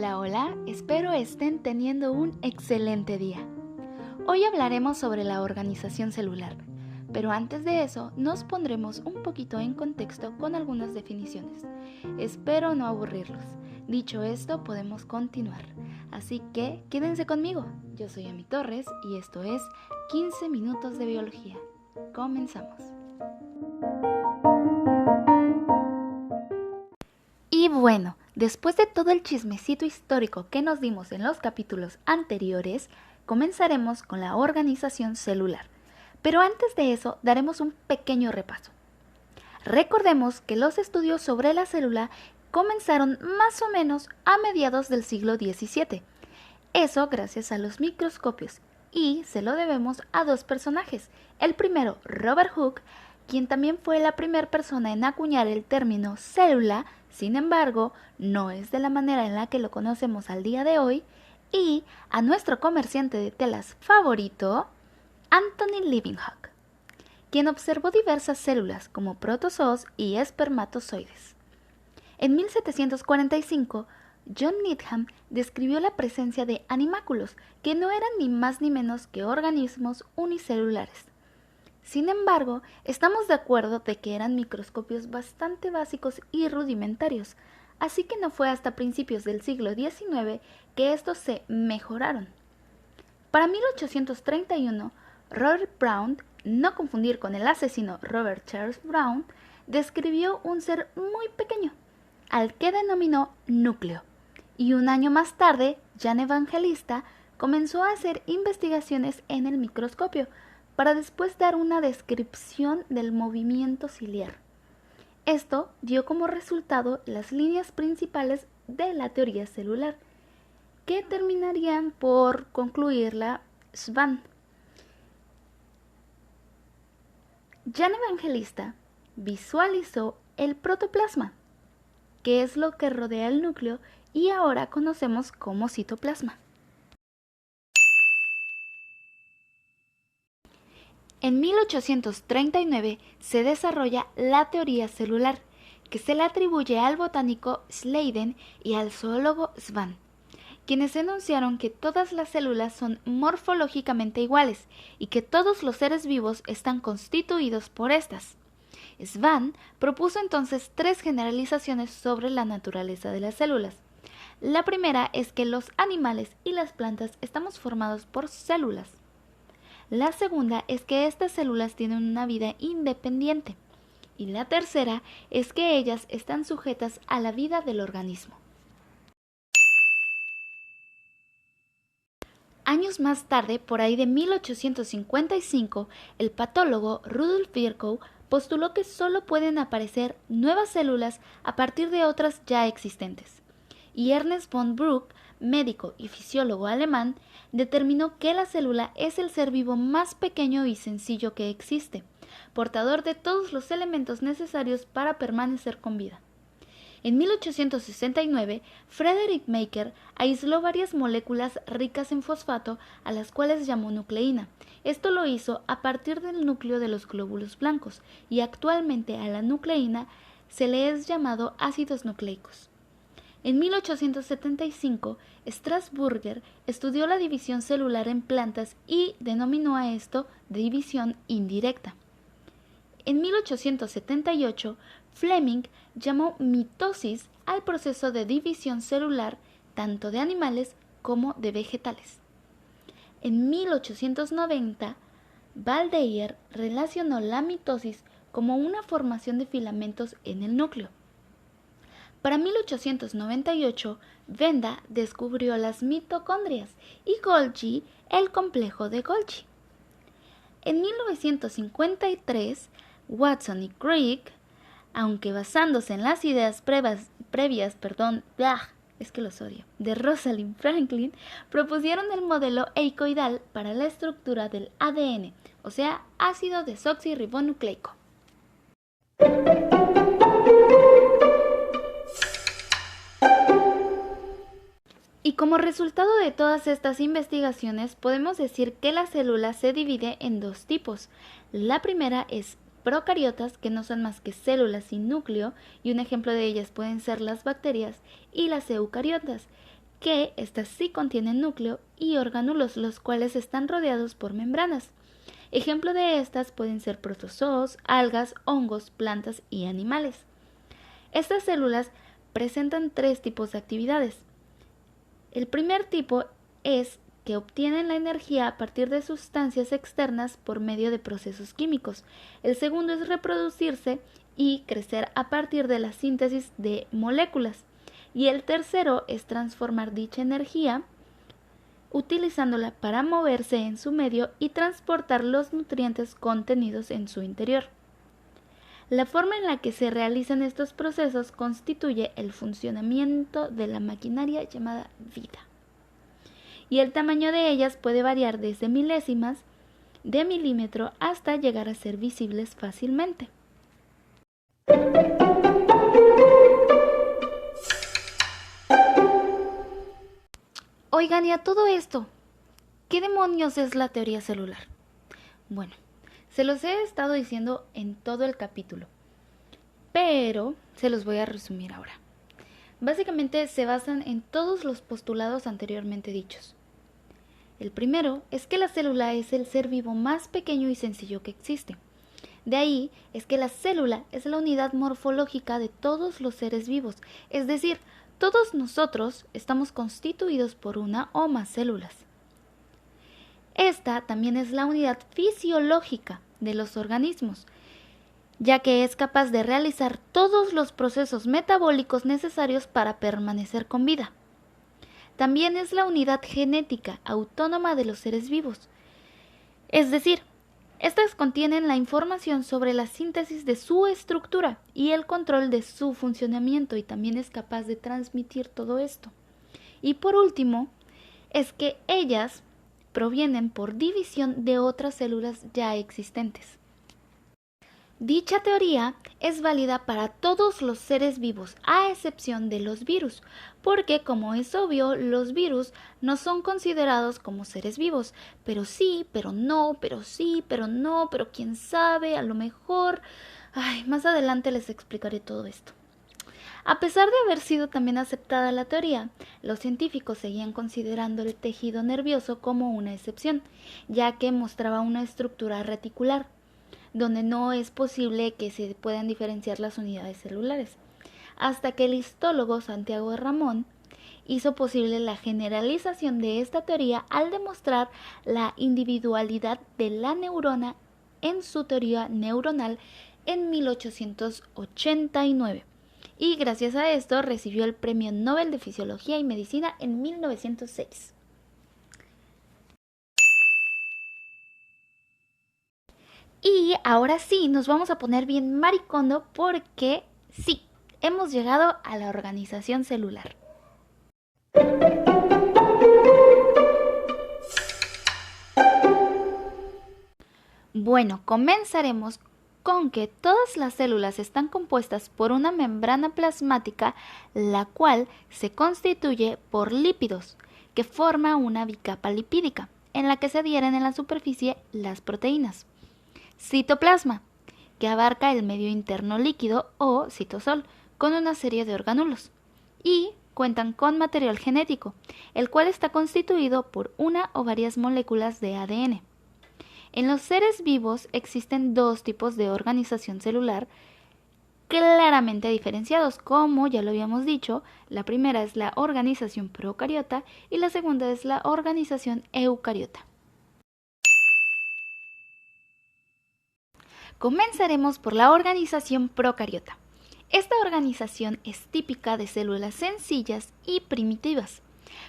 Hola, hola, espero estén teniendo un excelente día. Hoy hablaremos sobre la organización celular, pero antes de eso nos pondremos un poquito en contexto con algunas definiciones. Espero no aburrirlos. Dicho esto, podemos continuar. Así que quédense conmigo. Yo soy Ami Torres y esto es 15 minutos de biología. Comenzamos. Y bueno, después de todo el chismecito histórico que nos dimos en los capítulos anteriores, comenzaremos con la organización celular. Pero antes de eso, daremos un pequeño repaso. Recordemos que los estudios sobre la célula comenzaron más o menos a mediados del siglo XVII. Eso gracias a los microscopios, y se lo debemos a dos personajes. El primero, Robert Hooke, quien también fue la primera persona en acuñar el término célula, sin embargo, no es de la manera en la que lo conocemos al día de hoy, y a nuestro comerciante de telas favorito, Anthony Leeuwenhoek, quien observó diversas células como protozoos y espermatozoides. En 1745, John Needham describió la presencia de animáculos, que no eran ni más ni menos que organismos unicelulares. Sin embargo, estamos de acuerdo de que eran microscopios bastante básicos y rudimentarios, así que no fue hasta principios del siglo XIX que estos se mejoraron. Para 1831, Robert Brown, no confundir con el asesino Robert Charles Brown, describió un ser muy pequeño, al que denominó núcleo, y un año más tarde, Jan Evangelista comenzó a hacer investigaciones en el microscopio, para después dar una descripción del movimiento ciliar. Esto dio como resultado las líneas principales de la teoría celular, que terminarían por concluir la Schwann. Jan Evangelista visualizó el protoplasma, que es lo que rodea el núcleo y ahora conocemos como citoplasma. En 1839 se desarrolla la teoría celular, que se le atribuye al botánico Schleiden y al zoólogo Schwann, quienes enunciaron que todas las células son morfológicamente iguales y que todos los seres vivos están constituidos por estas. Schwann propuso entonces tres generalizaciones sobre la naturaleza de las células. La primera es que los animales y las plantas estamos formados por células. La segunda es que estas células tienen una vida independiente. Y la tercera es que ellas están sujetas a la vida del organismo. Años más tarde, por ahí de 1855, el patólogo Rudolf Virchow postuló que solo pueden aparecer nuevas células a partir de otras ya existentes. Y Ernest von Bruck, médico y fisiólogo alemán, determinó que la célula es el ser vivo más pequeño y sencillo que existe, portador de todos los elementos necesarios para permanecer con vida. En 1869, Frederick Maker aisló varias moléculas ricas en fosfato a las cuales llamó nucleína. Esto lo hizo a partir del núcleo de los glóbulos blancos y actualmente a la nucleína se le es llamado ácidos nucleicos. En 1875, Strasburger estudió la división celular en plantas y denominó a esto división indirecta. En 1878, Fleming llamó mitosis al proceso de división celular tanto de animales como de vegetales. En 1890, Valdeir relacionó la mitosis como una formación de filamentos en el núcleo. Para 1898, Benda descubrió las mitocondrias y Golgi el complejo de Golgi. En 1953, Watson y Crick, aunque basándose en las ideas previas de Rosalind Franklin, propusieron el modelo helicoidal para la estructura del ADN, o sea, ácido desoxirribonucleico. Y como resultado de todas estas investigaciones, podemos decir que la célula se divide en dos tipos. La primera es procariotas, que no son más que células sin núcleo, y un ejemplo de ellas pueden ser las bacterias, y las eucariotas, que estas sí contienen núcleo y orgánulos, los cuales están rodeados por membranas. Ejemplo de estas pueden ser protozoos, algas, hongos, plantas y animales. Estas células presentan 3 tipos de actividades. El primer tipo es que obtienen la energía a partir de sustancias externas por medio de procesos químicos. El segundo es reproducirse y crecer a partir de la síntesis de moléculas. Y el tercero es transformar dicha energía utilizándola para moverse en su medio y transportar los nutrientes contenidos en su interior. La forma en la que se realizan estos procesos constituye el funcionamiento de la maquinaria llamada vida. Y el tamaño de ellas puede variar desde milésimas de milímetro hasta llegar a ser visibles fácilmente. Oigan, y a todo esto, ¿qué demonios es la teoría celular? Bueno, se los he estado diciendo en todo el capítulo, pero se los voy a resumir ahora. Básicamente se basan en todos los postulados anteriormente dichos. El primero es que la célula es el ser vivo más pequeño y sencillo que existe. De ahí es que la célula es la unidad morfológica de todos los seres vivos, es decir, todos nosotros estamos constituidos por una o más células. Esta también es la unidad fisiológica de los organismos, ya que es capaz de realizar todos los procesos metabólicos necesarios para permanecer con vida. También es la unidad genética autónoma de los seres vivos, es decir, estas contienen la información sobre la síntesis de su estructura y el control de su funcionamiento, y también es capaz de transmitir todo esto. Y por último, es que ellas provienen por división de otras células ya existentes. Dicha teoría es válida para todos los seres vivos, a excepción de los virus, porque, como es obvio, los virus no son considerados como seres vivos, pero sí, pero no, pero sí, pero no, pero quién sabe, a lo mejor. Más adelante les explicaré todo esto. A pesar de haber sido también aceptada la teoría, los científicos seguían considerando el tejido nervioso como una excepción, ya que mostraba una estructura reticular, donde no es posible que se puedan diferenciar las unidades celulares, hasta que el histólogo Santiago Ramón hizo posible la generalización de esta teoría al demostrar la individualidad de la neurona en su teoría neuronal en 1889, y gracias a esto recibió el Premio Nobel de Fisiología y Medicina en 1906. Y ahora sí, nos vamos a poner bien maricondo porque sí, hemos llegado a la organización celular. Bueno, comenzaremos con que todas las células están compuestas por una membrana plasmática, la cual se constituye por lípidos, que forma una bicapa lipídica, en la que se adhieren en la superficie las proteínas. Citoplasma, que abarca el medio interno líquido o citosol, con una serie de orgánulos. Y cuentan con material genético, el cual está constituido por una o varias moléculas de ADN. En los seres vivos existen 2 tipos de organización celular claramente diferenciados, como ya lo habíamos dicho. La primera es la organización procariota y la segunda es la organización eucariota. Comenzaremos por la organización procariota. Esta organización es típica de células sencillas y primitivas.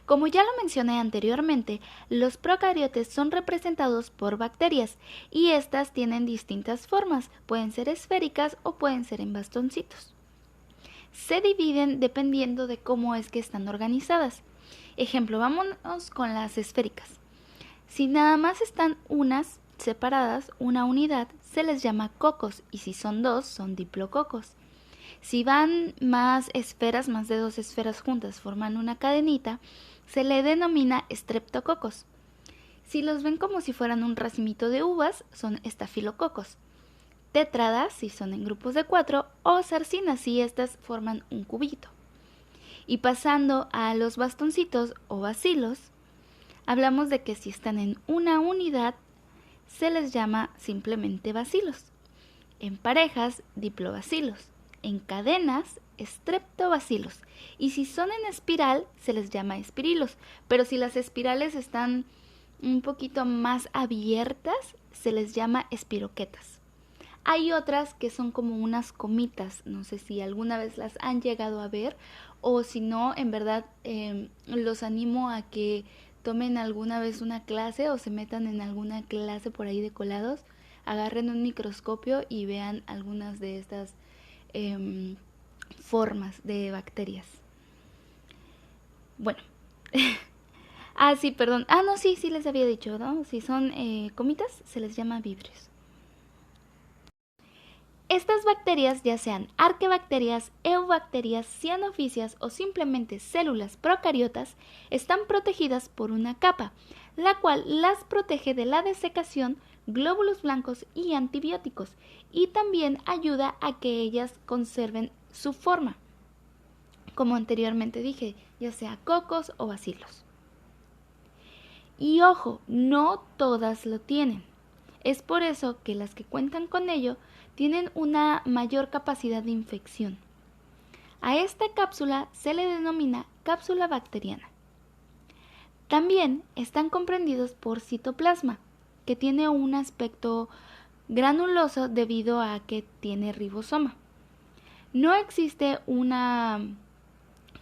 Como ya lo mencioné anteriormente, los procariotes son representados por bacterias y estas tienen distintas formas, pueden ser esféricas o pueden ser en bastoncitos. Se dividen dependiendo de cómo es que están organizadas. Ejemplo, vámonos con las esféricas. Si nada más están unas separadas, una unidad, se les llama cocos, y si son 2, son diplococos. Si van más esferas, más de 2 esferas juntas, forman una cadenita, se le denomina streptococos. Si los ven como si fueran un racimito de uvas, son estafilococos. Tétradas, si son en grupos de 4, o sarcinas, si estas forman un cubito. Y pasando a los bastoncitos o bacilos, hablamos de que si están en una unidad, se les llama simplemente bacilos. En parejas, diplobacilos. En cadenas, streptobacilos. Y si son en espiral, se les llama espirilos. Pero si las espirales están un poquito más abiertas, se les llama espiroquetas. Hay otras que son como unas comitas, no sé si alguna vez las han llegado a ver, o si no, en verdad los animo a que tomen alguna vez una clase o se metan en alguna clase por ahí de colados, agarren un microscopio y vean algunas de estas formas de bacterias. Bueno, sí, perdón, no, sí les había dicho, ¿no? Si son comitas, se les llama víbrios. Estas bacterias, ya sean arquebacterias, eubacterias, cianofisias o simplemente células procariotas, están protegidas por una capa, la cual las protege de la desecación, glóbulos blancos y antibióticos, y también ayuda a que ellas conserven su forma, como anteriormente dije, ya sea cocos o bacilos. Y ojo, no todas lo tienen. Es por eso que las que cuentan con ello tienen una mayor capacidad de infección. A esta cápsula se le denomina cápsula bacteriana. También están comprendidos por citoplasma, que tiene un aspecto granuloso debido a que tiene ribosoma. No existe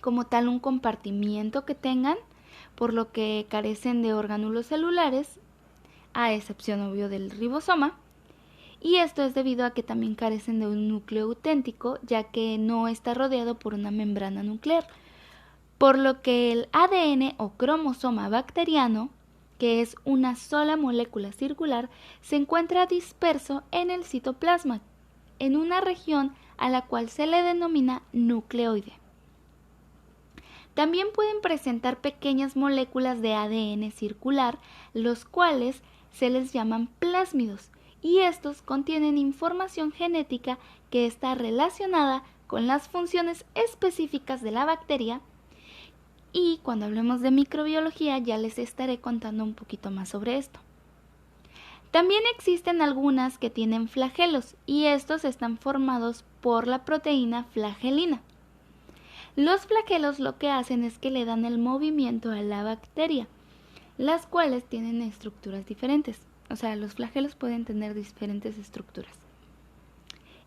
como tal un compartimiento que tengan, por lo que carecen de orgánulos celulares, a excepción obvio del ribosoma. Y esto es debido a que también carecen de un núcleo auténtico, ya que no está rodeado por una membrana nuclear, por lo que el ADN o cromosoma bacteriano, que es una sola molécula circular, se encuentra disperso en el citoplasma, en una región a la cual se le denomina nucleoide. También pueden presentar pequeñas moléculas de ADN circular, los cuales se les llaman plásmidos, y estos contienen información genética que está relacionada con las funciones específicas de la bacteria, y cuando hablemos de microbiología ya les estaré contando un poquito más sobre esto. También existen algunas que tienen flagelos, y estos están formados por la proteína flagelina. Los flagelos lo que hacen es que le dan el movimiento a la bacteria, las cuales tienen estructuras diferentes. O sea, los flagelos pueden tener diferentes estructuras.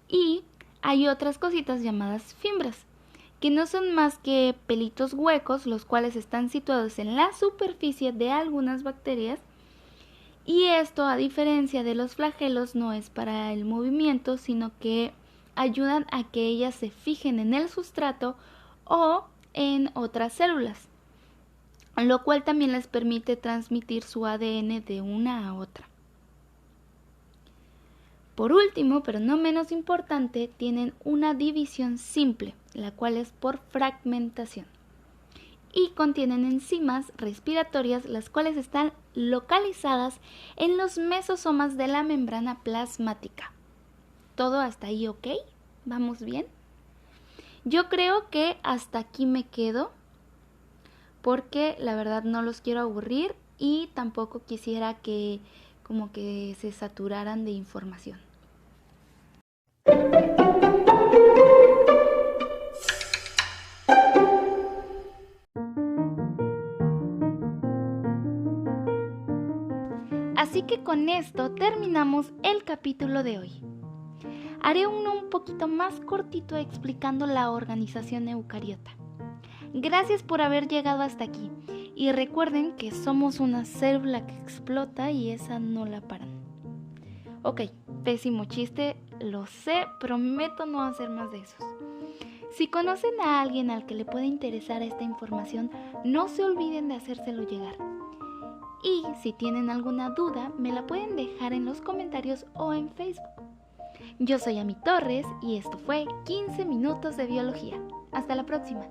Y hay otras cositas llamadas fimbras, que no son más que pelitos huecos, los cuales están situados en la superficie de algunas bacterias. Y esto, a diferencia de los flagelos, no es para el movimiento, sino que ayudan a que ellas se fijen en el sustrato o en otras células, lo cual también les permite transmitir su ADN de una a otra. Por último, pero no menos importante, tienen una división simple, la cual es por fragmentación. Y contienen enzimas respiratorias, las cuales están localizadas en los mesosomas de la membrana plasmática. ¿Todo hasta ahí ok? ¿Vamos bien? Yo creo que hasta aquí me quedo, porque la verdad no los quiero aburrir y tampoco quisiera que como que se saturaran de información. Así que con esto terminamos el capítulo de hoy. Haré uno un poquito más cortito explicando la organización eucariota. Gracias por haber llegado hasta aquí y recuerden que somos una célula que explota y esa no la paran. Ok, pésimo chiste, lo sé, prometo no hacer más de esos. Si conocen a alguien al que le pueda interesar esta información, no se olviden de hacérselo llegar. Y si tienen alguna duda, me la pueden dejar en los comentarios o en Facebook. Yo soy Ami Torres y esto fue 15 minutos de biología. Hasta la próxima.